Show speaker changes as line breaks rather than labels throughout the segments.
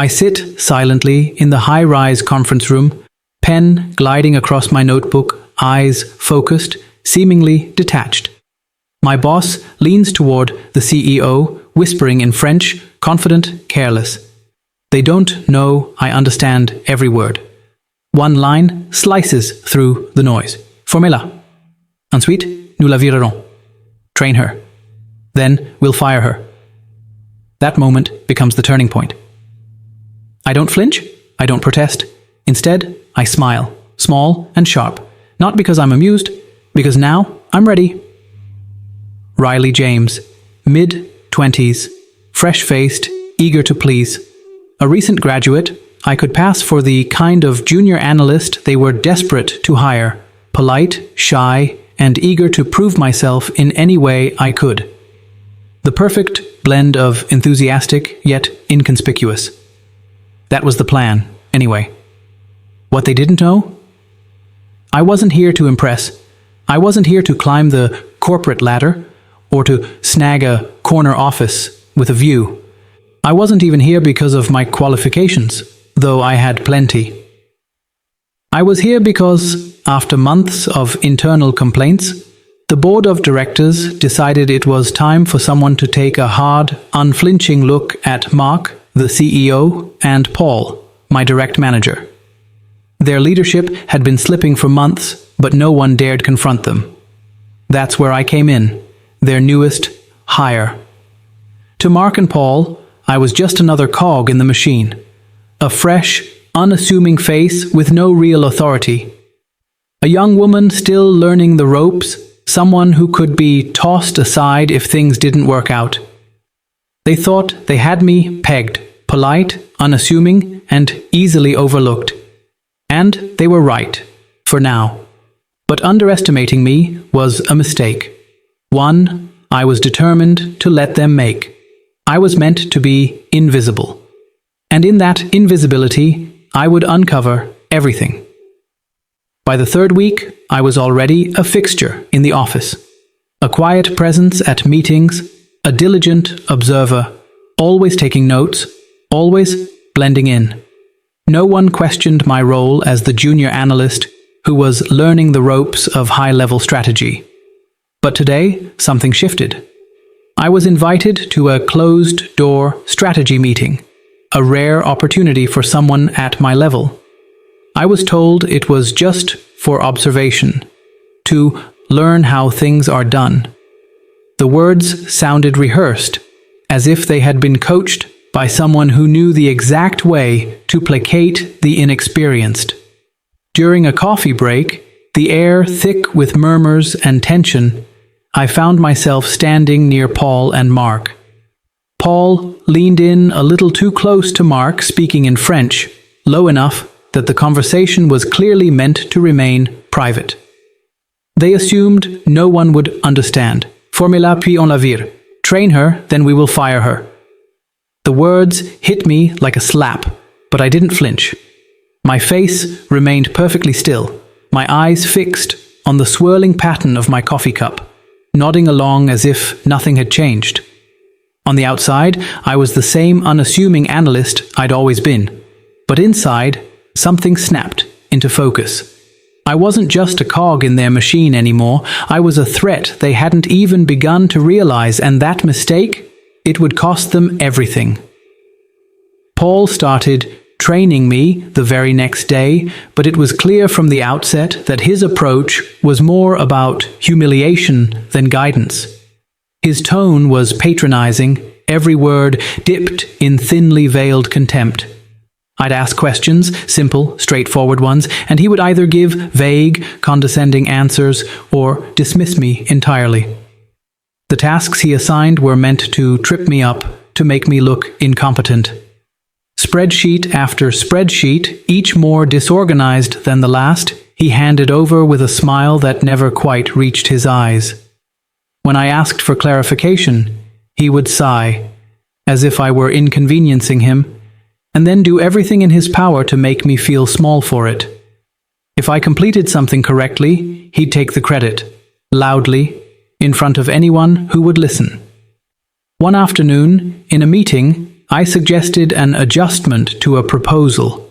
I sit silently in the high-rise conference room, pen gliding across my notebook, eyes focused, seemingly detached. My boss leans toward the CEO, whispering in French, confident, careless. They don't know I understand every word. One line slices through the noise. Formez-la. Ensuite, nous la virerons. Train her. Then we'll fire her. That moment becomes the turning point. I don't flinch. I don't protest. Instead, I smile, small and sharp. Not because I'm amused, because now I'm ready. Riley James, mid-20s, fresh-faced, eager to please. A recent graduate, I could pass for the kind of junior analyst they were desperate to hire, polite, shy, and eager to prove myself in any way I could. The perfect blend of enthusiastic yet inconspicuous. That was the plan, anyway. What they didn't know? I wasn't here to impress. I wasn't here to climb the corporate ladder or to snag a corner office with a view. I wasn't even here because of my qualifications, though I had plenty. I was here because, after months of internal complaints, the board of directors decided it was time for someone to take a hard, unflinching look at Mark, the CEO, and Paul, my direct manager. Their leadership had been slipping for months, but no one dared confront them. That's where I came in, their newest hire. To Mark and Paul, I was just another cog in the machine, a fresh, unassuming face with no real authority. A young woman still learning the ropes, someone who could be tossed aside if things didn't work out. They thought they had me pegged, polite, unassuming, and easily overlooked. And they were right, for now. But underestimating me was a mistake. One I was determined to let them make. I was meant to be invisible. And in that invisibility, I would uncover everything. By the third week, I was already a fixture in the office. A quiet presence at meetings, a diligent observer, always taking notes, always blending in. No one questioned my role as the junior analyst who was learning the ropes of high-level strategy. But today, something shifted. I was invited to a closed-door strategy meeting, a rare opportunity for someone at my level. I was told it was just for observation, to learn how things are done. The words sounded rehearsed, as if they had been coached by someone who knew the exact way to placate the inexperienced. During a coffee break, the air thick with murmurs and tension, I found myself standing near Paul and Mark. Paul leaned in a little too close to Mark, speaking in French, low enough that the conversation was clearly meant to remain private. They assumed no one would understand. Formez-la puis on la vire. Train her, then we will fire her. The words hit me like a slap, but I didn't flinch. My face remained perfectly still, my eyes fixed on the swirling pattern of my coffee cup, nodding along as if nothing had changed. On the outside, I was the same unassuming analyst I'd always been, but inside, something snapped into focus. I wasn't just a cog in their machine anymore, I was a threat they hadn't even begun to realize, and that mistake, it would cost them everything. Paul started training me the very next day, but it was clear from the outset that his approach was more about humiliation than guidance. His tone was patronizing, every word dipped in thinly veiled contempt. I'd ask questions, simple, straightforward ones, and he would either give vague, condescending answers or dismiss me entirely. The tasks he assigned were meant to trip me up, to make me look incompetent. Spreadsheet after spreadsheet, each more disorganized than the last, he handed over with a smile that never quite reached his eyes. When I asked for clarification, he would sigh, as if I were inconveniencing him, and then do everything in his power to make me feel small for it. If I completed something correctly, he'd take the credit, loudly, in front of anyone who would listen. One afternoon, in a meeting, I suggested an adjustment to a proposal.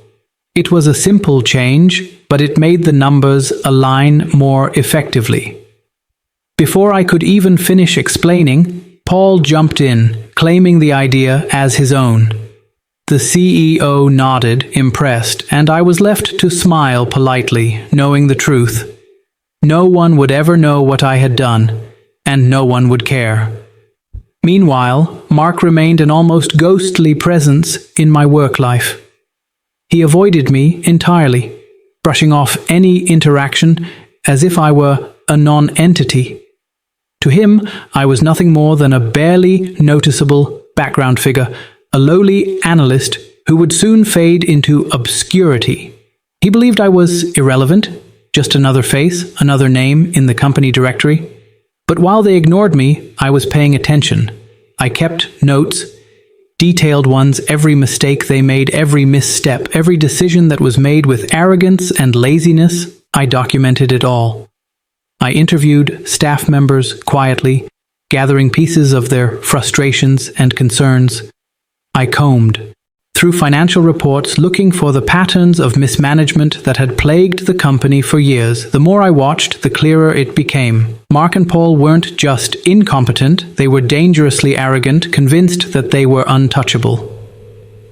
It was a simple change, but it made the numbers align more effectively. Before I could even finish explaining, Paul jumped in, claiming the idea as his own. The CEO nodded, impressed, and I was left to smile politely, knowing the truth. No one would ever know what I had done, and no one would care. Meanwhile, Mark remained an almost ghostly presence in my work life. He avoided me entirely, brushing off any interaction as if I were a non-entity. To him, I was nothing more than a barely noticeable background figure, a lowly analyst who would soon fade into obscurity. He believed I was irrelevant, just another face, another name in the company directory. But while they ignored me, I was paying attention. I kept notes, detailed ones, every mistake they made, every misstep, every decision that was made with arrogance and laziness. I documented it all. I interviewed staff members quietly, gathering pieces of their frustrations and concerns. I combed through financial reports looking for the patterns of mismanagement that had plagued the company for years. The more I watched, the clearer it became. Mark and Paul weren't just incompetent, they were dangerously arrogant, convinced that they were untouchable.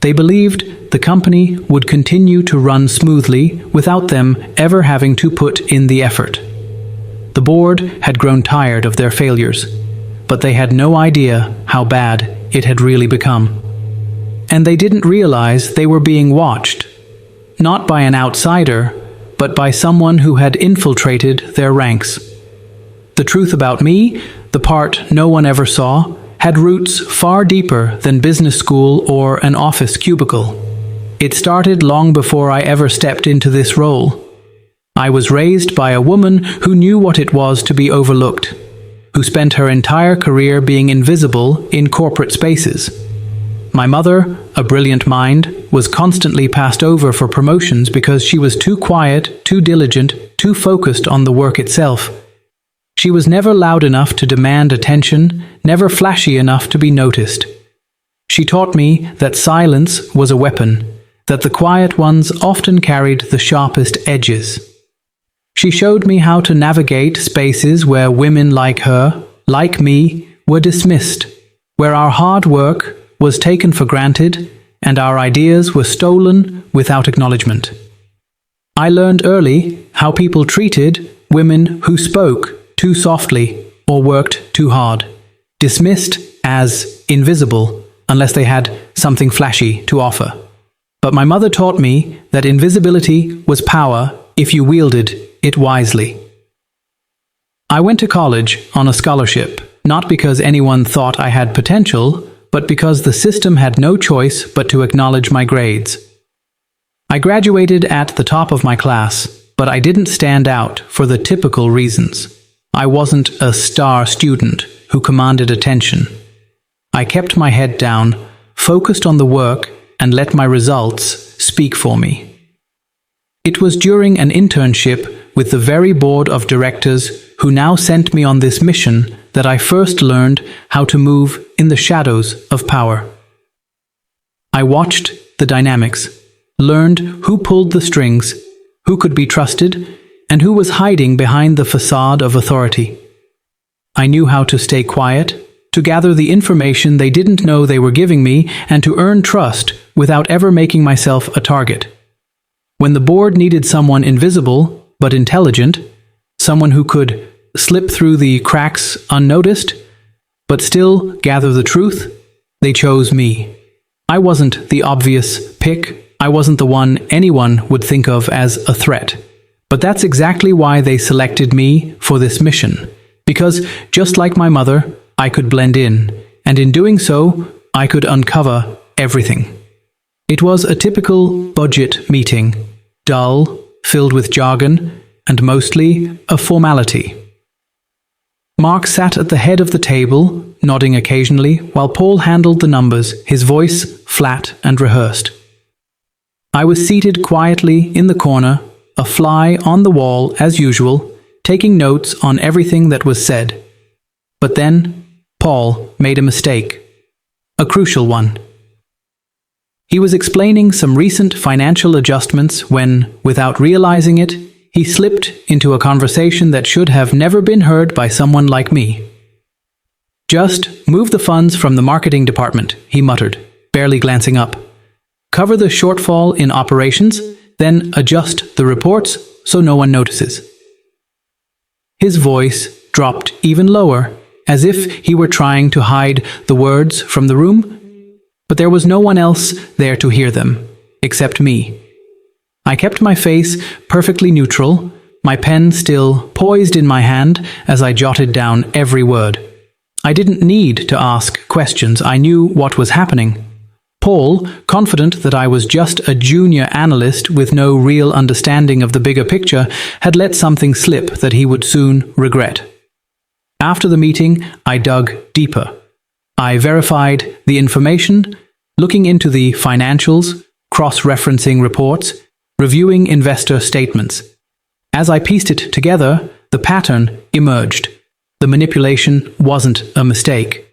They believed the company would continue to run smoothly without them ever having to put in the effort. The board had grown tired of their failures, but they had no idea how bad it had really become. And they didn't realize they were being watched, not by an outsider, but by someone who had infiltrated their ranks. The truth about me, the part no one ever saw, had roots far deeper than business school or an office cubicle. It started long before I ever stepped into this role. I was raised by a woman who knew what it was to be overlooked, who spent her entire career being invisible in corporate spaces. My mother, a brilliant mind, was constantly passed over for promotions because she was too quiet, too diligent, too focused on the work itself. She was never loud enough to demand attention, never flashy enough to be noticed. She taught me that silence was a weapon, that the quiet ones often carried the sharpest edges. She showed me how to navigate spaces where women like her, like me, were dismissed, where our hard work was taken for granted and our ideas were stolen without acknowledgement. I learned early how people treated women who spoke too softly or worked too hard, dismissed as invisible unless they had something flashy to offer. But my mother taught me that invisibility was power if you wielded it wisely. I went to college on a scholarship, not because anyone thought I had potential, but because the system had no choice but to acknowledge my grades. I graduated at the top of my class, but I didn't stand out for the typical reasons. I wasn't a star student who commanded attention. I kept my head down, focused on the work, and let my results speak for me. It was during an internship with the very board of directors who now sent me on this mission that I first learned how to move in the shadows of power. I watched the dynamics, learned who pulled the strings, who could be trusted, and who was hiding behind the facade of authority. I knew how to stay quiet, to gather the information they didn't know they were giving me, and to earn trust without ever making myself a target. When the board needed someone invisible but intelligent, someone who could slip through the cracks unnoticed, but still gather the truth, they chose me. I wasn't the obvious pick. I wasn't the one anyone would think of as a threat. But that's exactly why they selected me for this mission. Because, just like my mother, I could blend in, and in doing so, I could uncover everything. It was a typical budget meeting, dull, filled with jargon, and mostly a formality. Mark sat at the head of the table, nodding occasionally, while Paul handled the numbers, his voice flat and rehearsed. I was seated quietly in the corner, a fly on the wall as usual, taking notes on everything that was said. But then, Paul made a mistake. A crucial one. He was explaining some recent financial adjustments when, without realizing it, he slipped into a conversation that should have never been heard by someone like me. "Just move the funds from the marketing department," he muttered, barely glancing up. "Cover the shortfall in operations, then adjust the reports so no one notices." His voice dropped even lower, as if he were trying to hide the words from the room, but there was no one else there to hear them, except me. I kept my face perfectly neutral, my pen still poised in my hand as I jotted down every word. I didn't need to ask questions, I knew what was happening. Paul, confident that I was just a junior analyst with no real understanding of the bigger picture, had let something slip that he would soon regret. After the meeting, I dug deeper. I verified the information, looking into the financials, cross-referencing reports, reviewing investor statements. As I pieced it together, the pattern emerged. The manipulation wasn't a mistake.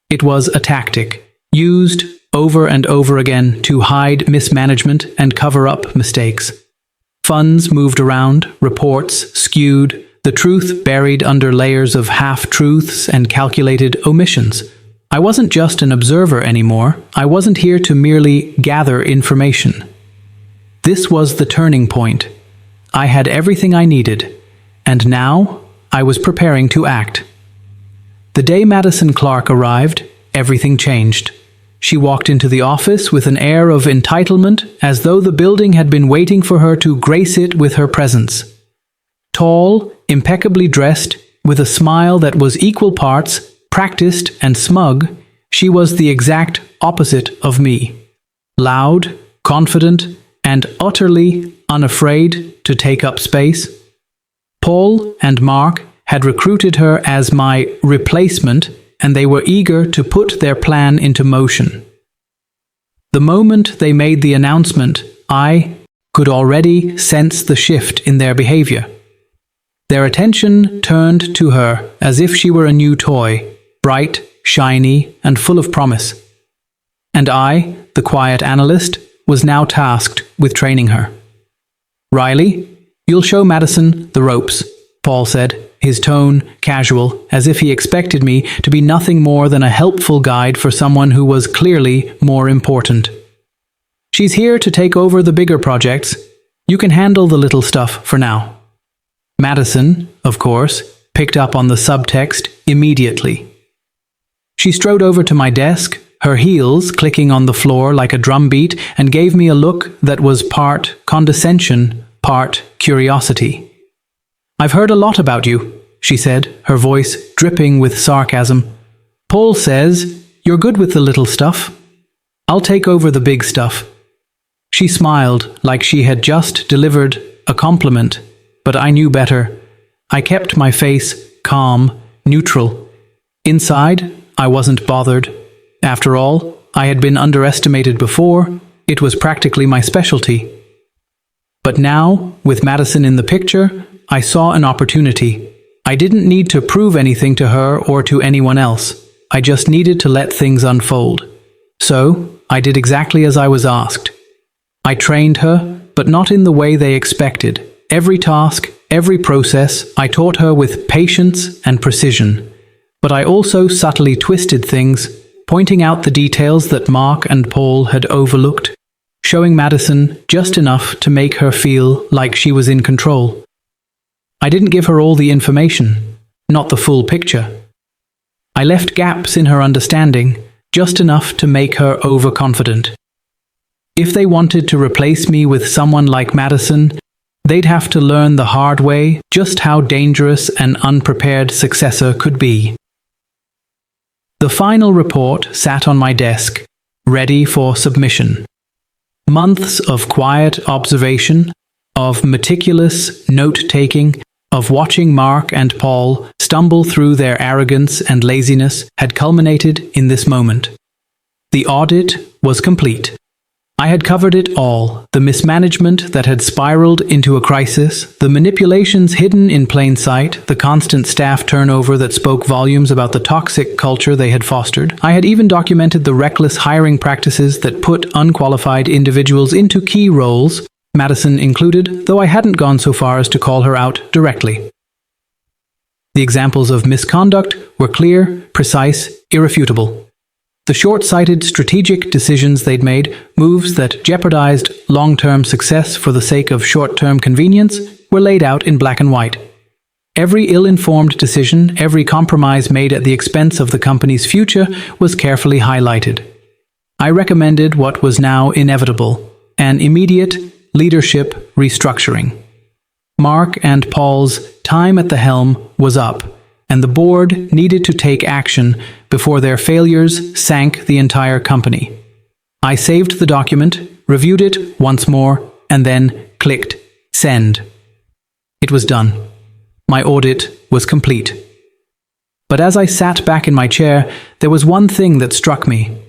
It was a tactic, used over and over again to hide mismanagement and cover up mistakes. Funds moved around, reports skewed, the truth buried under layers of half-truths and calculated omissions. I wasn't just an observer anymore. I wasn't here to merely gather information. This was the turning point. I had everything I needed, and now I was preparing to act. The day Madison Clark arrived, everything changed. She walked into the office with an air of entitlement, as though the building had been waiting for her to grace it with her presence. Tall, impeccably dressed, with a smile that was equal parts practiced and smug, she was the exact opposite of me. Loud, confident, and utterly unafraid to take up space. Paul and Mark had recruited her as my replacement, and they were eager to put their plan into motion. The moment they made the announcement, I could already sense the shift in their behavior. Their attention turned to her as if she were a new toy, bright, shiny, and full of promise. And I, the quiet analyst, was now tasked with training her. "Riley, you'll show Madison the ropes," Paul said, his tone casual, as if he expected me to be nothing more than a helpful guide for someone who was clearly more important. "She's here to take over the bigger projects. You can handle the little stuff for now." Madison, of course, picked up on the subtext immediately. She strode over to my desk, her heels clicking on the floor like a drumbeat, and gave me a look that was part condescension, part curiosity. "I've heard a lot about you," she said, her voice dripping with sarcasm. "Paul says you're good with the little stuff. I'll take over the big stuff." She smiled like she had just delivered a compliment, but I knew better. I kept my face calm, neutral. Inside, I wasn't bothered. After all, I had been underestimated before. It was practically my specialty. But now, with Madison in the picture, I saw an opportunity. I didn't need to prove anything to her or to anyone else. I just needed to let things unfold. So, I did exactly as I was asked. I trained her, but not in the way they expected. Every task, every process, I taught her with patience and precision. But I also subtly twisted things, pointing out the details that Mark and Paul had overlooked, showing Madison just enough to make her feel like she was in control. I didn't give her all the information, not the full picture. I left gaps in her understanding, just enough to make her overconfident. If they wanted to replace me with someone like Madison, they'd have to learn the hard way just how dangerous an unprepared successor could be. The final report sat on my desk, ready for submission. Months of quiet observation, of meticulous note-taking, of watching Mark and Paul stumble through their arrogance and laziness had culminated in this moment. The audit was complete. I had covered it all: the mismanagement that had spiraled into a crisis, the manipulations hidden in plain sight, the constant staff turnover that spoke volumes about the toxic culture they had fostered. I had even documented the reckless hiring practices that put unqualified individuals into key roles, Madison included, though I hadn't gone so far as to call her out directly. The examples of misconduct were clear, precise, irrefutable. The short-sighted strategic decisions they'd made, moves that jeopardized long-term success for the sake of short-term convenience, were laid out in black and white. Every ill-informed decision, every compromise made at the expense of the company's future was carefully highlighted. I recommended what was now inevitable: an immediate leadership restructuring. Mark and Paul's time at the helm was up, and the board needed to take action before their failures sank the entire company. I saved the document, reviewed it once more, and then clicked send. It was done. My audit was complete. But as I sat back in my chair, there was one thing that struck me.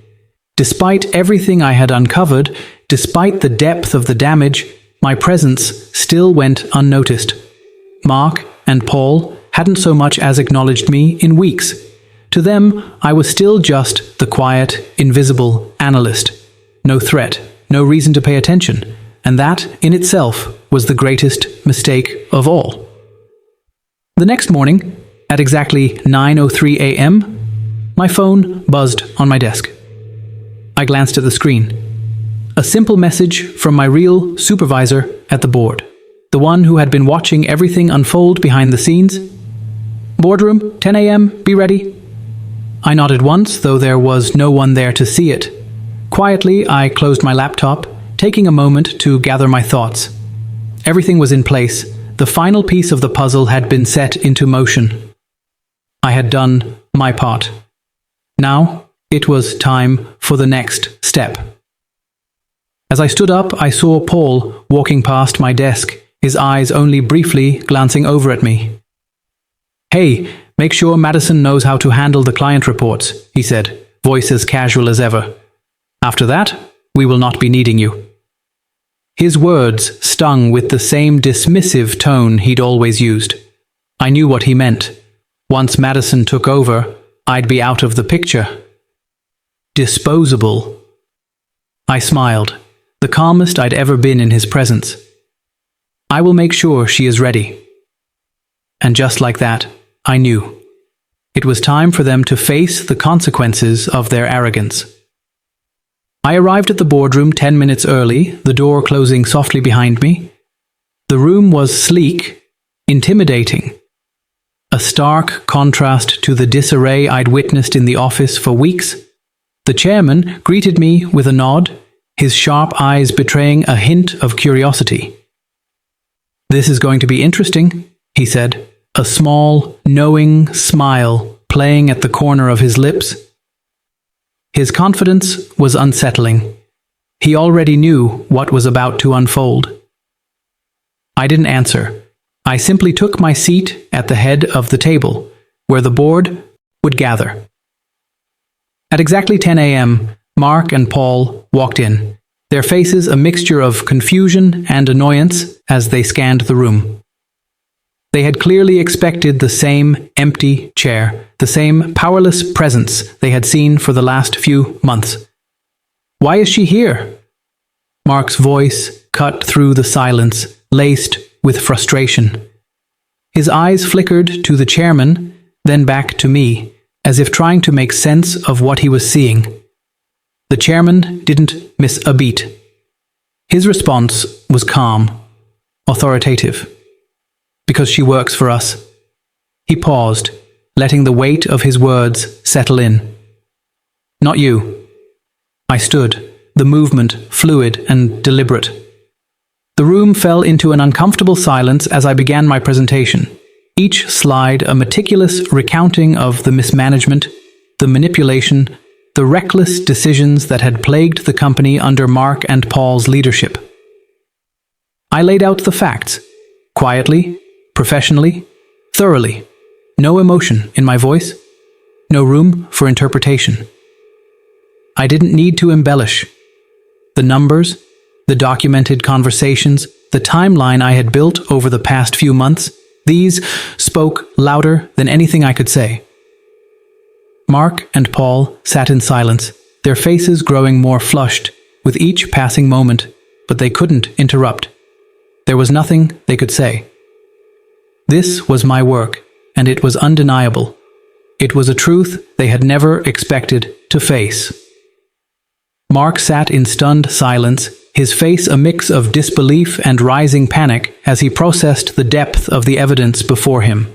Despite everything I had uncovered, despite the depth of the damage, my presence still went unnoticed. Mark and Paul hadn't so much as acknowledged me in weeks. To them, I was still just the quiet, invisible analyst. No threat, no reason to pay attention, and that, in itself, was the greatest mistake of all. The next morning, at exactly 9:03 a.m., my phone buzzed on my desk. I glanced at the screen. A simple message from my real supervisor at the board, the one who had been watching everything unfold behind the scenes. "Boardroom, 10 a.m., be ready." I nodded once, though there was no one there to see it. Quietly, I closed my laptop, taking a moment to gather my thoughts. Everything was in place. The final piece of the puzzle had been set into motion. I had done my part. Now, it was time for the next step. As I stood up, I saw Paul walking past my desk, his eyes only briefly glancing over at me. "Hey, make sure Madison knows how to handle the client reports," he said, voice as casual as ever. "After that, we will not be needing you." His words stung with the same dismissive tone he'd always used. I knew what he meant. Once Madison took over, I'd be out of the picture. Disposable. I smiled, the calmest I'd ever been in his presence. "I will make sure she is ready." And just like that, I knew. It was time for them to face the consequences of their arrogance. I arrived at the boardroom 10 minutes early, the door closing softly behind me. The room was sleek, intimidating. A stark contrast to the disarray I'd witnessed in the office for weeks. The chairman greeted me with a nod, his sharp eyes betraying a hint of curiosity. "This is going to be interesting," he said, a small, knowing smile playing at the corner of his lips. His confidence was unsettling. He already knew what was about to unfold. I didn't answer. I simply took my seat at the head of the table, where the board would gather. At exactly 10 a.m., Mark and Paul walked in, their faces a mixture of confusion and annoyance as they scanned the room. They had clearly expected the same empty chair, the same powerless presence they had seen for the last few months. "Why is she here?" Mark's voice cut through the silence, laced with frustration. His eyes flickered to the chairman, then back to me, as if trying to make sense of what he was seeing. The chairman didn't miss a beat. His response was calm, authoritative. "Because she works for us." He paused, letting the weight of his words settle in. "Not you." I stood, the movement fluid and deliberate. The room fell into an uncomfortable silence as I began my presentation, each slide a meticulous recounting of the mismanagement, the manipulation, the reckless decisions that had plagued the company under Mark and Paul's leadership. I laid out the facts, quietly, professionally, thoroughly. No emotion in my voice, no room for interpretation. I didn't need to embellish. The numbers, the documented conversations, the timeline I had built over the past few months, these spoke louder than anything I could say. Mark and Paul sat in silence, their faces growing more flushed with each passing moment, but they couldn't interrupt. There was nothing they could say. This was my work, and it was undeniable. It was a truth they had never expected to face. Mark sat in stunned silence, his face a mix of disbelief and rising panic as he processed the depth of the evidence before him.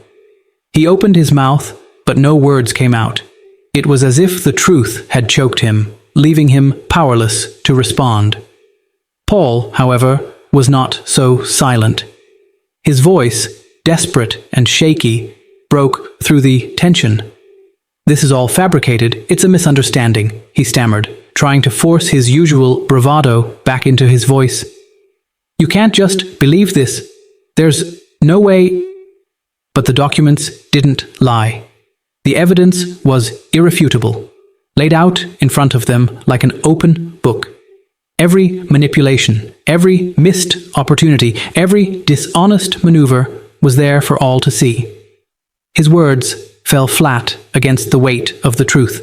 He opened his mouth, but no words came out. It was as if the truth had choked him, leaving him powerless to respond. Paul, however, was not so silent. His voice, desperate and shaky, broke through the tension. "This is all fabricated. It's a misunderstanding," he stammered, trying to force his usual bravado back into his voice. "You can't just believe this. There's no way." But the documents didn't lie. The evidence was irrefutable, laid out in front of them like an open book. Every manipulation, every missed opportunity, every dishonest maneuver was there for all to see. His words fell flat against the weight of the truth.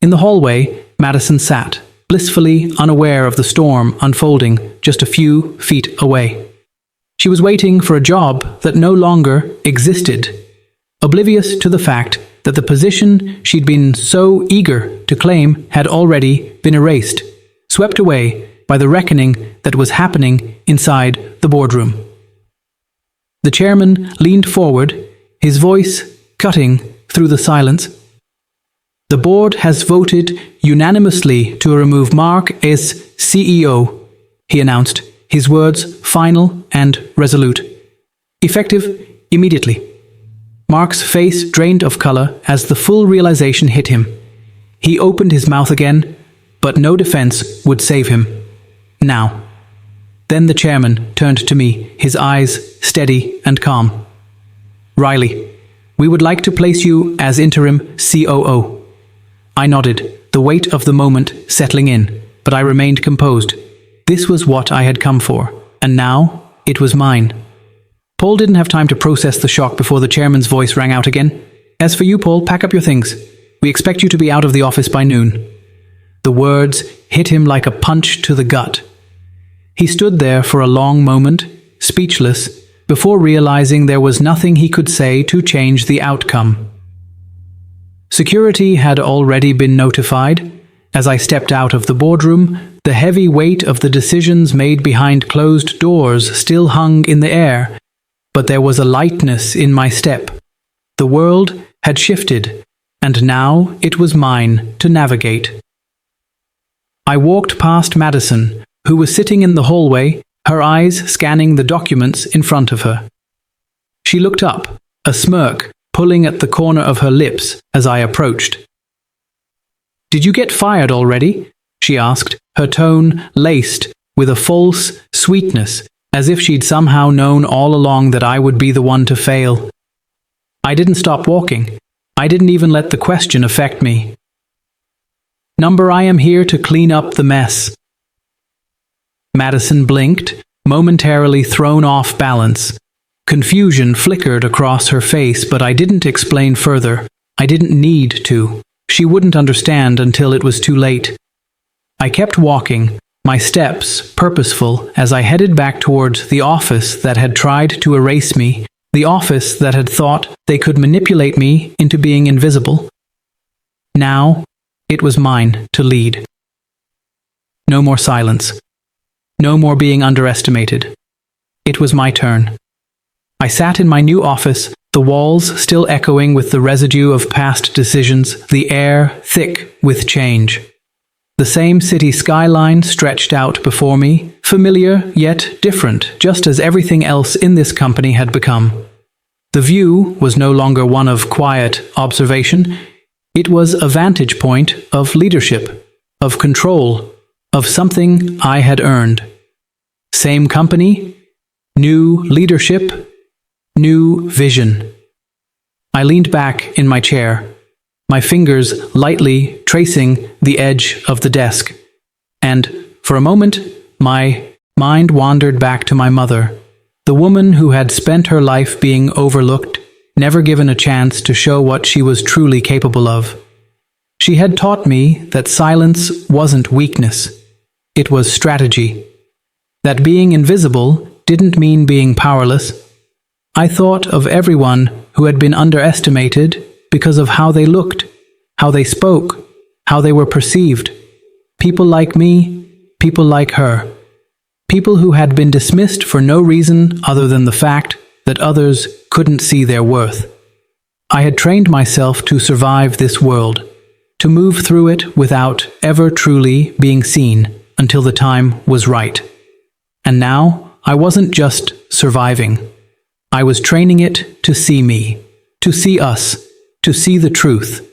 In the hallway, Madison sat, blissfully unaware of the storm unfolding just a few feet away. She was waiting for a job that no longer existed, oblivious to the fact that the position she'd been so eager to claim had already been erased, swept away by the reckoning that was happening inside the boardroom. The chairman leaned forward, his voice cutting through the silence. "The board has voted unanimously to remove Mark as CEO, he announced, his words final and resolute. "Effective immediately." Mark's face drained of color as the full realization hit him. He opened his mouth again, but no defense would save him. "Now." Then the chairman turned to me, his eyes steady and calm. "Riley, we would like to place you as interim COO." I nodded, the weight of the moment settling in, but I remained composed. This was what I had come for, and now it was mine. Paul didn't have time to process the shock before the chairman's voice rang out again. "As for you, Paul, pack up your things. We expect you to be out of the office by noon." The words hit him like a punch to the gut. He stood there for a long moment, speechless, before realizing there was nothing he could say to change the outcome. Security had already been notified. As I stepped out of the boardroom, the heavy weight of the decisions made behind closed doors still hung in the air, but there was a lightness in my step. The world had shifted, and now it was mine to navigate. I walked past Madison, who was sitting in the hallway, her eyes scanning the documents in front of her. She looked up, a smirk pulling at the corner of her lips as I approached. "Did you get fired already?" she asked, her tone laced with a false sweetness, as if she'd somehow known all along that I would be the one to fail. I didn't stop walking. I didn't even let the question affect me. "Number, I am here to clean up the mess." Madison blinked, momentarily thrown off balance. Confusion flickered across her face, but I didn't explain further. I didn't need to. She wouldn't understand until it was too late. I kept walking, my steps purposeful as I headed back towards the office that had tried to erase me, the office that had thought they could manipulate me into being invisible. Now, it was mine to lead. No more silence. No more being underestimated. It was my turn. I sat in my new office, the walls still echoing with the residue of past decisions, the air thick with change. The same city skyline stretched out before me, familiar yet different, just as everything else in this company had become. The view was no longer one of quiet observation. It was a vantage point of leadership, of control, of something I had earned. Same company, new leadership, new vision. I leaned back in my chair, my fingers lightly tracing the edge of the desk. And For a moment, my mind wandered back to my mother, the woman who had spent her life being overlooked, never given a chance to show what she was truly capable of. She had taught me that silence wasn't weakness, it was strategy. That being invisible didn't mean being powerless. I thought of everyone who had been underestimated because of how they looked, how they spoke, how they were perceived. People like me, people like her. People who had been dismissed for no reason other than the fact that others couldn't see their worth. I had trained myself to survive this world, to move through it without ever truly being seen until the time was right. And now, I wasn't just surviving. I was training it to see me, to see us, to see the truth.